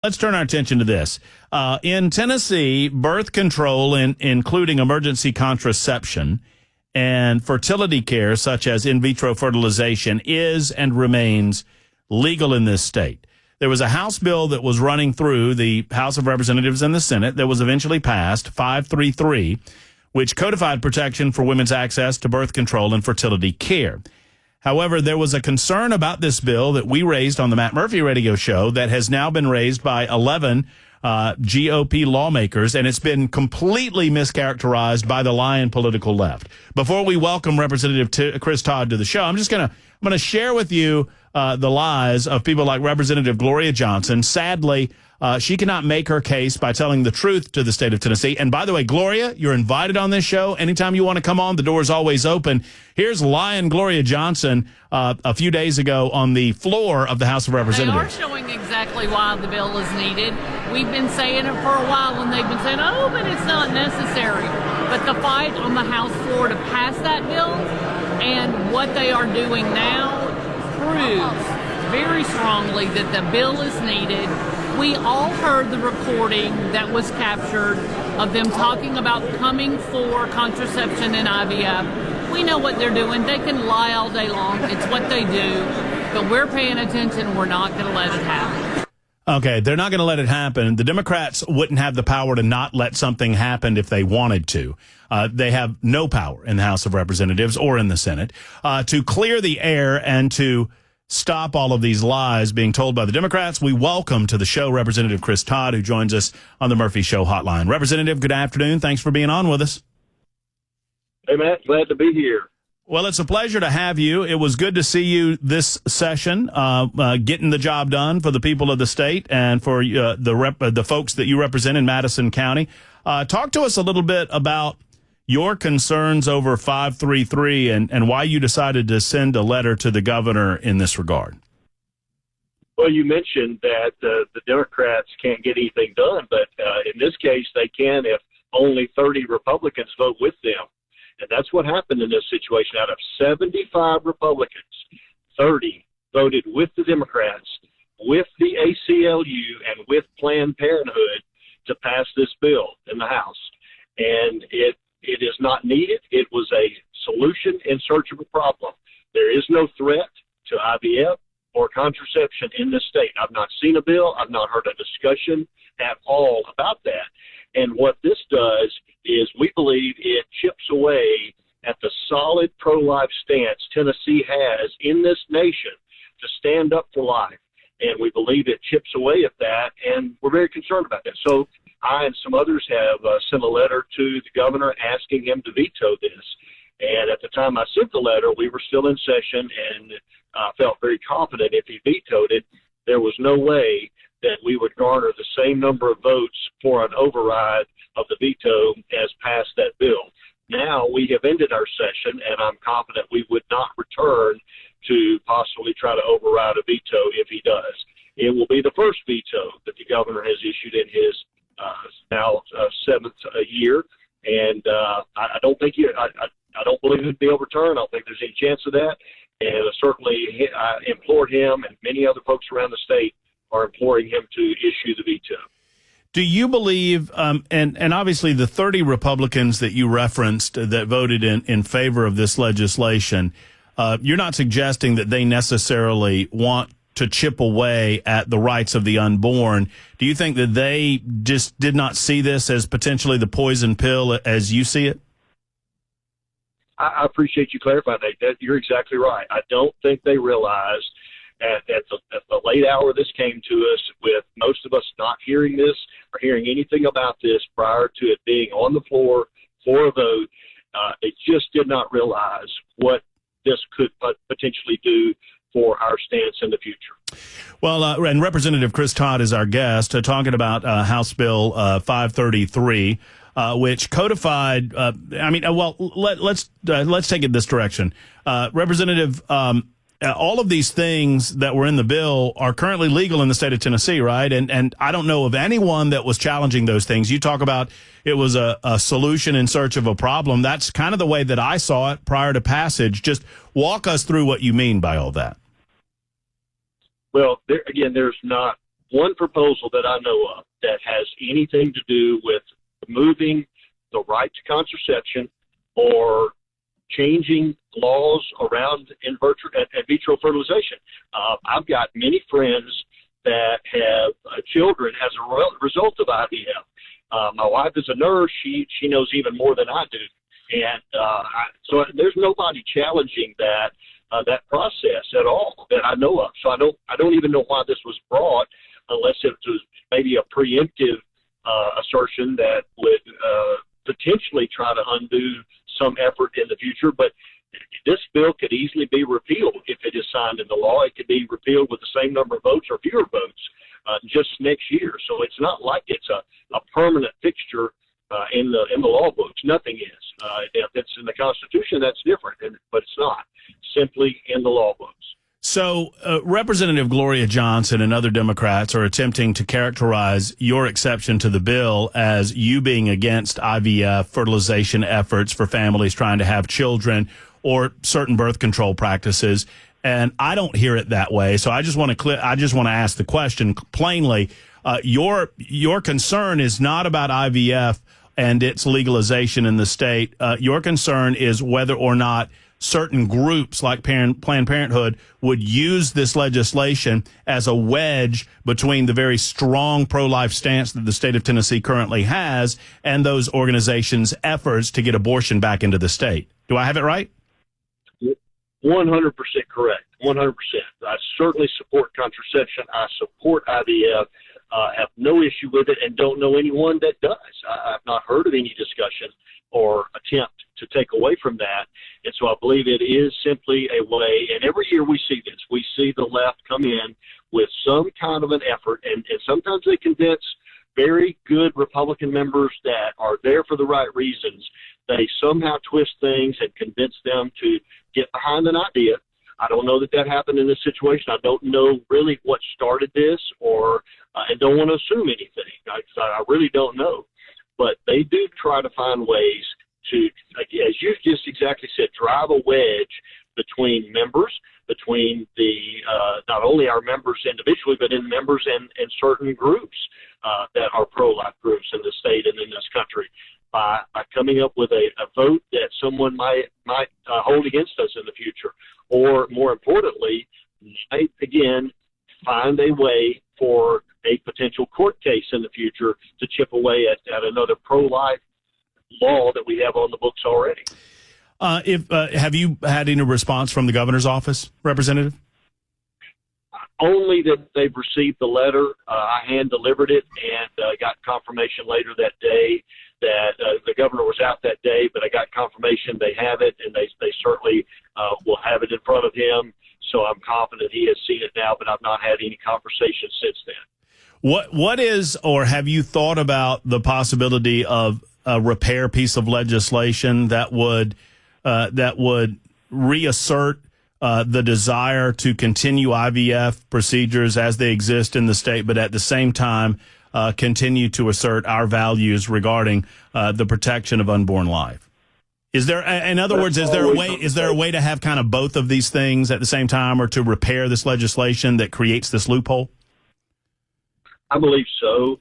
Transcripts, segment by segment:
Let's turn our attention to this. In Tennessee, birth control, including emergency contraception and fertility care, such as in vitro fertilization, is and remains legal in this state. There was a House bill that was running through the House of Representatives and the Senate that was eventually passed, 533, which codified protection for women's access to birth control and fertility care. However, there was a concern about this bill that we raised on the Matt Murphy radio show that has now been raised by 11 GOP lawmakers, and it's been completely mischaracterized by the lying political left. Before we welcome Representative Chris Todd to the show, I'm going to share with you the lies of people like Representative Gloria Johnson. Sadly, she cannot make her case by telling the truth to the state of Tennessee. And by the way, Gloria, you're invited on this show. Anytime you want to come on, the door is always open. Here's lying Gloria Johnson a few days ago on the floor of the House of Representatives. They are showing exactly why the bill is needed. We've been saying it for a while, and they've been saying, oh, but it's not necessary. But the fight on the House floor to pass that bill and what they are doing now proves very strongly that the bill is needed. We all heard the recording that was captured of them talking about coming for contraception and IVF. We know what they're doing. They can lie all day long. It's what they do. But we're paying attention. We're not going to let it happen. Okay, they're not going to let it happen. The Democrats wouldn't have the power to not let something happen if they wanted to. They have no power in the House of Representatives or in the Senate to clear the air and to stop all of these lies being told by the Democrats. We welcome to the show Representative Chris Todd, who joins us on the Murphy Show hotline. Representative, good afternoon. Thanks for being on with us. Hey, Matt. Glad to be here. Well, it's a pleasure to have you. It was good to see you this session, getting the job done for the people of the state and for the folks that you represent in Madison County. Talk to us a little bit about your concerns over 533 and why you decided to send a letter to the governor in this regard. Well, you mentioned that the Democrats can't get anything done, but in this case they can if only 30 Republicans vote with them. And that's what happened in this situation. Out of 75 Republicans, 30 voted with the Democrats, with the ACLU, and with Planned Parenthood to pass this bill in the House. And it is not needed. It was a solution in search of a problem. There is no threat to IVF or contraception in this state. I've not seen a bill. I've not heard a discussion at all about that. And what this does is we believe it chips away at the solid pro-life stance Tennessee has in this nation to stand up for life. And we believe it chips away at that, and we're very concerned about that. So I and some others have sent a letter to the governor asking him to veto this. And at the time I sent the letter, we were still in session and felt very confident if he vetoed it, there was no way that we would garner the same number of votes for an override of the veto as passed that bill. Now we have ended our session, and I'm confident we would not return to possibly try to override a veto if he does. It will be the first veto that the governor has issued in his now seventh year, and I don't think I don't believe it would be overturned. I don't think there's any chance of that. And certainly I implored him, and many other folks around the state are imploring him to issue the veto. Do you believe, and obviously the 30 Republicans that you referenced that voted in favor of this legislation, you're not suggesting that they necessarily want to chip away at the rights of the unborn. Do you think that they just did not see this as potentially the poison pill as you see it? I appreciate you clarifying that. You're exactly right. I don't think they realized at the late hour this came to us, with most of us not hearing this or hearing anything about this prior to it being on the floor for a vote. They just did not realize what this could potentially do for our stance in the future. Well, and Representative Chris Todd is our guest, talking about House Bill 533, which codified. Let's take it this direction, Representative. All of these things that were in the bill are currently legal in the state of Tennessee, right? And I don't know of anyone that was challenging those things. You talk about it was a solution in search of a problem. That's kind of the way that I saw it prior to passage. Just walk us through what you mean by all that. Well, there's not one proposal that I know of that has anything to do with moving the right to contraception or changing laws around in vitro fertilization. I've got many friends that have children as a result of IVF. My wife is a nurse. She knows even more than I do. And so there's nobody challenging that process at all that I know of. So I don't even know why this was brought, unless it was maybe a preemptive assertion that would potentially try to undo some effort in the future. But this bill could easily be repealed if it is signed into law. It could be repealed with the same number of votes or fewer votes just next year. So it's not like it's a permanent fixture in the law books. Nothing is. If it's in the Constitution, that's different, but it's not. Simply in the law books. So Representative Gloria Johnson and other Democrats are attempting to characterize your exception to the bill as you being against IVF fertilization efforts for families trying to have children or certain birth control practices. And I don't hear it that way. So I just want to ask the question plainly. Your concern is not about IVF and its legalization in the state. Your concern is whether or not certain groups like Planned Parenthood would use this legislation as a wedge between the very strong pro-life stance that the state of Tennessee currently has and those organizations' efforts to get abortion back into the state. Do I have it right? 100% correct. 100%. I certainly support contraception. I support IVF. Have no issue with it and don't know anyone that does. I've not heard of any discussion or attempt to take away from that. And so I believe it is simply a way, and every year we see this. We see the left come in with some kind of an effort, and sometimes they convince very good Republican members that are there for the right reasons. They somehow twist things and convince them to get behind an idea. I don't know that happened in this situation. I don't know really what started this, or and don't want to assume anything. I really don't know. But they do try to find ways to, as you just exactly said, drive a wedge between members, between the not only our members individually, but in members and certain groups that are pro-life groups in the state and in this country, by coming up with a vote that someone might hold against us in the future, or more importantly, might again find a way for a potential court case in the future to chip away at another pro-life law that we have on the books already. Have you had any response from the governor's office, Representative? Only that they've received the letter. I hand-delivered it and got confirmation later that day that the governor was out that day, but I got confirmation they have it, and they certainly will have it in front of him. So I'm confident he has seen it now, but I've not had any conversation since then. What is, or have you thought about the possibility of a repair piece of legislation that would reassert the desire to continue IVF procedures as they exist in the state, but at the same time continue to assert our values regarding the protection of unborn life? Is there, in other words, is there a way to have kind of both of these things at the same time, or to repair this legislation that creates this loophole? I believe so.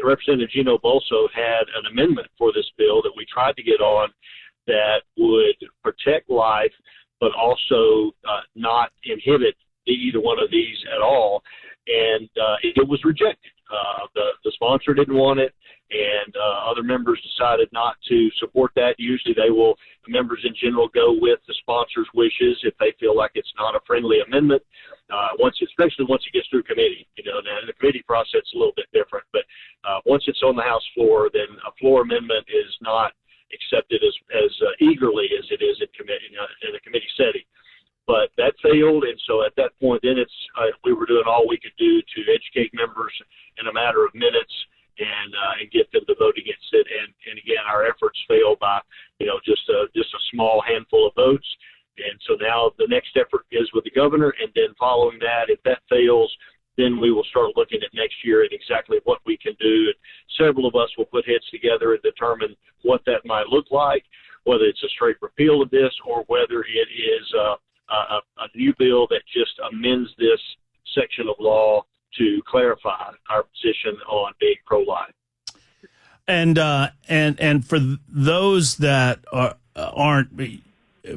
Representative Gino Bolso had an amendment for this bill that we tried to get on that would protect life, but also not inhibit either one of these at all. And it was rejected. The sponsor didn't want it, and other members decided not to support that. Usually members in general go with the sponsor's wishes if they feel like it's not a friendly amendment. Especially once it gets through committee, now the committee process is a little bit different, but once it's on the House floor, then a floor amendment is not accepted as eagerly as it is in a committee setting. But that failed, and so at that point, then we were doing all we could do to educate members in a matter of minutes and get them to vote against it. And again, our efforts failed by just a small handful of votes. And so now the next effort is with the governor, and then following that, if that fails, then we will start looking at next year and exactly what we can do. And several of us will put heads together and determine what that might look like, whether it's a straight repeal of this or whether it is a new bill that just amends this section of law to clarify our position on being pro-life. And for those that aren't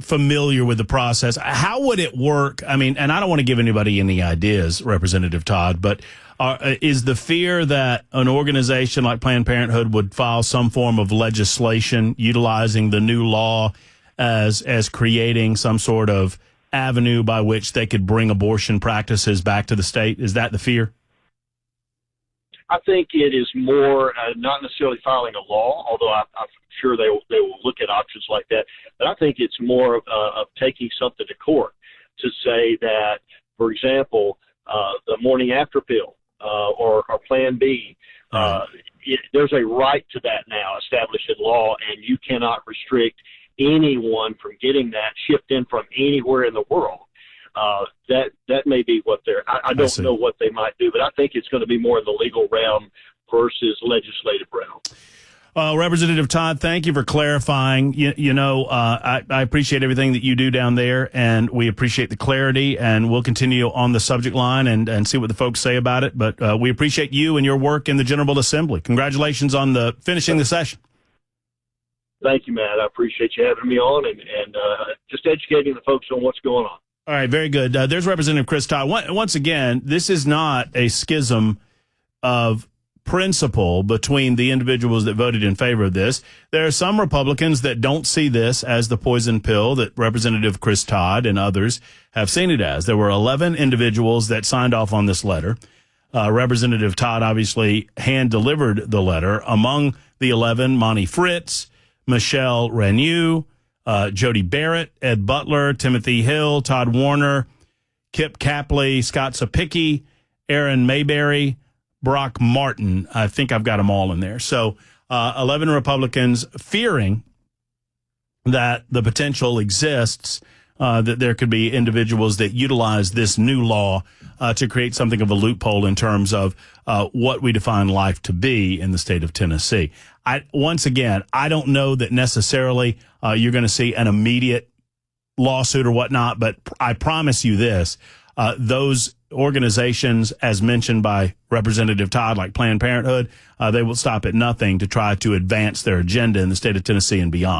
familiar with the process, how would it work? I mean, and I don't want to give anybody any ideas, Representative Todd, but is the fear that an organization like Planned Parenthood would file some form of legislation utilizing the new law as creating some sort of avenue by which they could bring abortion practices back to the state? Is that the fear? I think it is more not necessarily filing a law, although I'm sure they will look at options like that. But I think it's more of taking something to court to say that, for example, the morning after pill or Plan B, there's a right to that now established in law, and you cannot restrict anyone from getting that shipped in from anywhere in the world. That may be what I don't know what they might do, but I think it's going to be more in the legal realm versus legislative realm. Representative Todd, thank you for clarifying. I appreciate everything that you do down there, and we appreciate the clarity, and we'll continue on the subject line and see what the folks say about it. But we appreciate you and your work in the General Assembly. Congratulations on finishing the session. Thank you, Matt. I appreciate you having me on and just educating the folks on what's going on. All right, very good. There's Representative Chris Todd. Once again, this is not a schism of principle between the individuals that voted in favor of this. There are some Republicans that don't see this as the poison pill that Representative Chris Todd and others have seen it as. There were 11 individuals that signed off on this letter. Representative Todd obviously hand-delivered the letter. Among the 11, Monty Fritz, Michelle Renew, Jody Barrett, Ed Butler, Timothy Hill, Todd Warner, Kip Capley, Scott Sapicki, Aaron Mayberry, Brock Martin. I think I've got them all in there. So 11 Republicans fearing that the potential exists that there could be individuals that utilize this new law to create something of a loophole in terms of what we define life to be in the state of Tennessee. Once again, I don't know that necessarily you're going to see an immediate lawsuit or whatnot, but I promise you this, those organizations, as mentioned by Representative Todd, like Planned Parenthood, they will stop at nothing to try to advance their agenda in the state of Tennessee and beyond.